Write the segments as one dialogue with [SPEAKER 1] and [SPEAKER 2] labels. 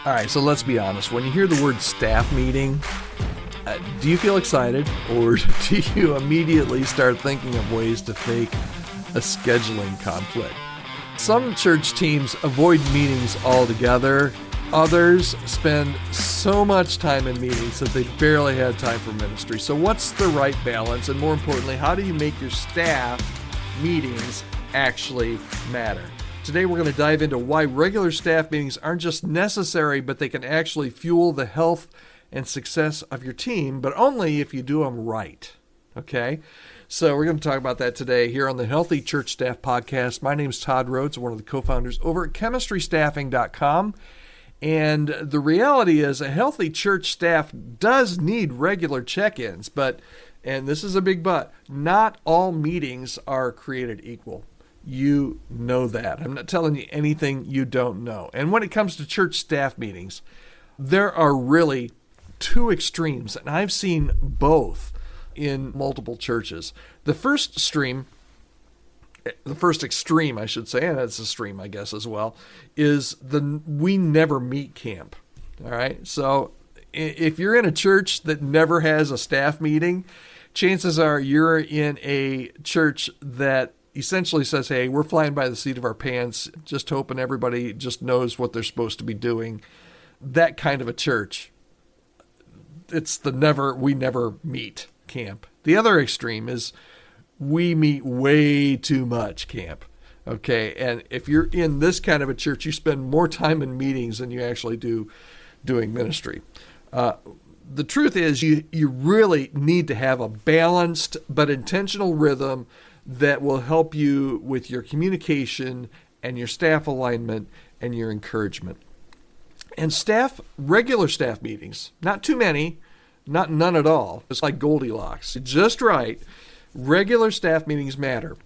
[SPEAKER 1] All right, so let's be honest. When you hear the word staff meeting, do you feel excited, or do you immediately start thinking of ways to fake a scheduling conflict? Some church teams avoid meetings altogether. Others spend so much time in meetings that they barely have time for ministry. So what's the right balance? And more importantly, how do you make your staff meetings actually matter? Today we're going to dive into why regular staff meetings aren't just necessary, but they can actually fuel the health and success of your team, but only if you do them right. Okay? So we're going to talk about that today here on the Healthy Church Staff Podcast. My name is Todd Rhodes, one of the co-founders over at chemistrystaffing.com. And the reality is a healthy church staff does need regular check-ins, and this is a big but, not all meetings are created equal. You know that. I'm not telling you anything you don't know. And when it comes to church staff meetings, there are really two extremes, and I've seen both in multiple churches. The first extreme, I should say, and it's a stream, I guess, as well, is the we never meet camp. All right? So if you're in a church that never has a staff meeting, chances are you're in a church that essentially says, hey, we're flying by the seat of our pants, just hoping everybody just knows what they're supposed to be doing. That kind of a church. It's the we never meet camp. The other extreme is we meet way too much camp. Okay, and if you're in this kind of a church, you spend more time in meetings than you actually do doing ministry. The truth is you really need to have a balanced but intentional rhythm that will help you with your communication and your staff alignment and your encouragement. And regular staff meetings, not too many, not none at all. It's like Goldilocks. Just right. Regular staff meetings matter.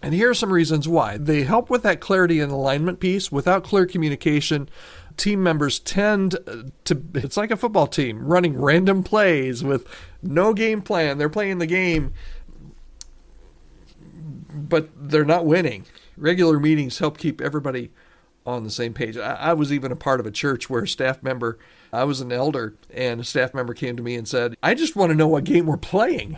[SPEAKER 1] And here are some reasons why. They help with that clarity and alignment piece. Without clear communication, team members tend to, it's like a football team running random plays with no game plan. They're playing the game, but they're not winning. Regular meetings help keep everybody on the same page. I was even a part of a church where I was an elder, and a staff member came to me and said, I just want to know what game we're playing.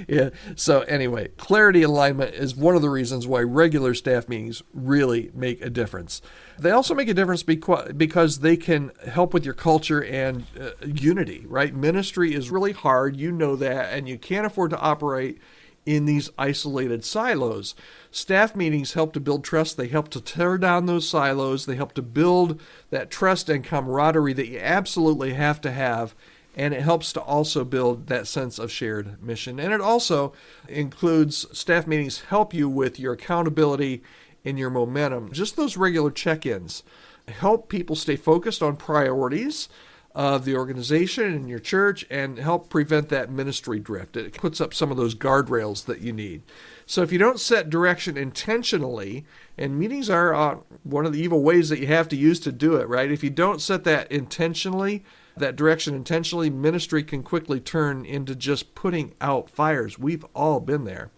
[SPEAKER 1] Yeah. So anyway, clarity and alignment is one of the reasons why regular staff meetings really make a difference. They also make a difference because they can help with your culture and unity, right? Ministry is really hard. You know that, and you can't afford to operate in these isolated silos. Staff meetings help to build trust. They help to tear down those silos. They help to build that trust and camaraderie that you absolutely have to have. And it helps to also build that sense of shared mission. And it also includes, staff meetings help you with your accountability and your momentum. Just those regular check-ins help people stay focused on priorities of the organization and your church and help prevent that ministry drift. It puts up some of those guardrails that you need. So if you don't set direction intentionally, and meetings are one of the evil ways that you have to use to do it, right? If you don't set that direction intentionally, ministry can quickly turn into just putting out fires. We've all been there.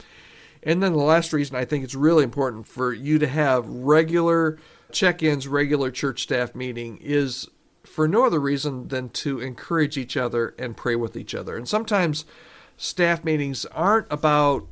[SPEAKER 1] And then the last reason I think it's really important for you to have regular check-ins, regular church staff meeting is for no other reason than to encourage each other and pray with each other. And sometimes staff meetings aren't about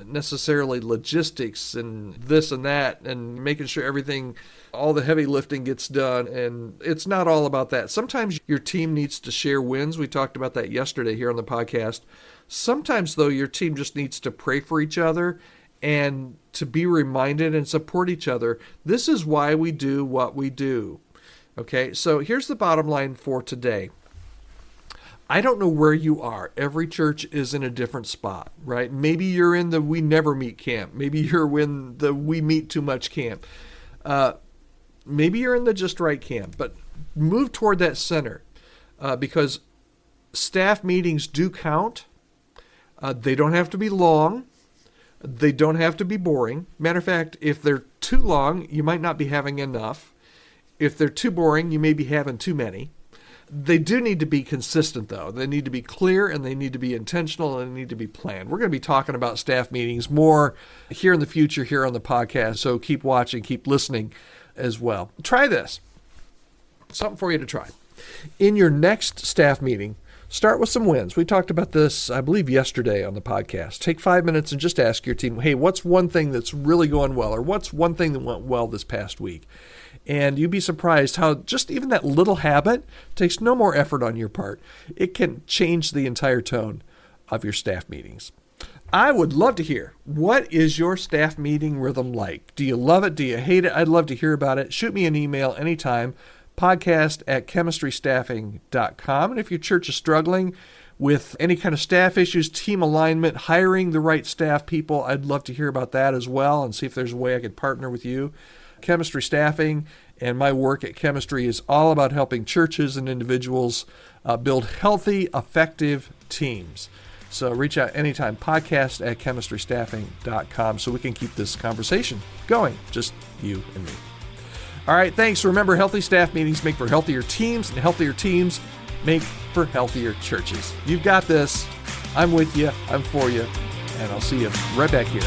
[SPEAKER 1] necessarily logistics and this and that and making sure everything, all the heavy lifting gets done. And it's not all about that. Sometimes your team needs to share wins. We talked about that yesterday here on the podcast. Sometimes, though, your team just needs to pray for each other and to be reminded and support each other. This is why we do what we do. Okay, so here's the bottom line for today. I don't know where you are. Every church is in a different spot, right? Maybe you're in the we never meet camp. Maybe you're in the we meet too much camp. Maybe you're in the just right camp, but move toward that center because staff meetings do count. They don't have to be long. They don't have to be boring. Matter of fact, if they're too long, you might not be having enough. If they're too boring, you may be having too many. They do need to be consistent, though. They need to be clear, and they need to be intentional, and they need to be planned. We're going to be talking about staff meetings more here in the future here on the podcast, so keep watching, keep listening as well. Try this. something for you to try. In your next staff meeting, start with some wins. We talked about this, I believe, yesterday on the podcast. Take 5 minutes and just ask your team, hey, what's one thing that's really going well? Or what's one thing that went well this past week? And you'd be surprised how just even that little habit takes no more effort on your part. It can change the entire tone of your staff meetings. I would love to hear, what is your staff meeting rhythm like? Do you love it? Do you hate it? I'd love to hear about it. Shoot me an email anytime, podcast@chemistrystaffing.com. And if your church is struggling with any kind of staff issues, team alignment, hiring the right staff people, I'd love to hear about that as well and see if there's a way I could partner with you. Chemistry Staffing and my work at Chemistry is all about helping churches and individuals build healthy, effective teams. So reach out anytime, podcast@chemistrystaffing.com, so we can keep this conversation going, just you and me. All right, thanks. Remember, healthy staff meetings make for healthier teams, and healthier teams make for healthier churches. You've got this. I'm with you. I'm for you. And I'll see you right back here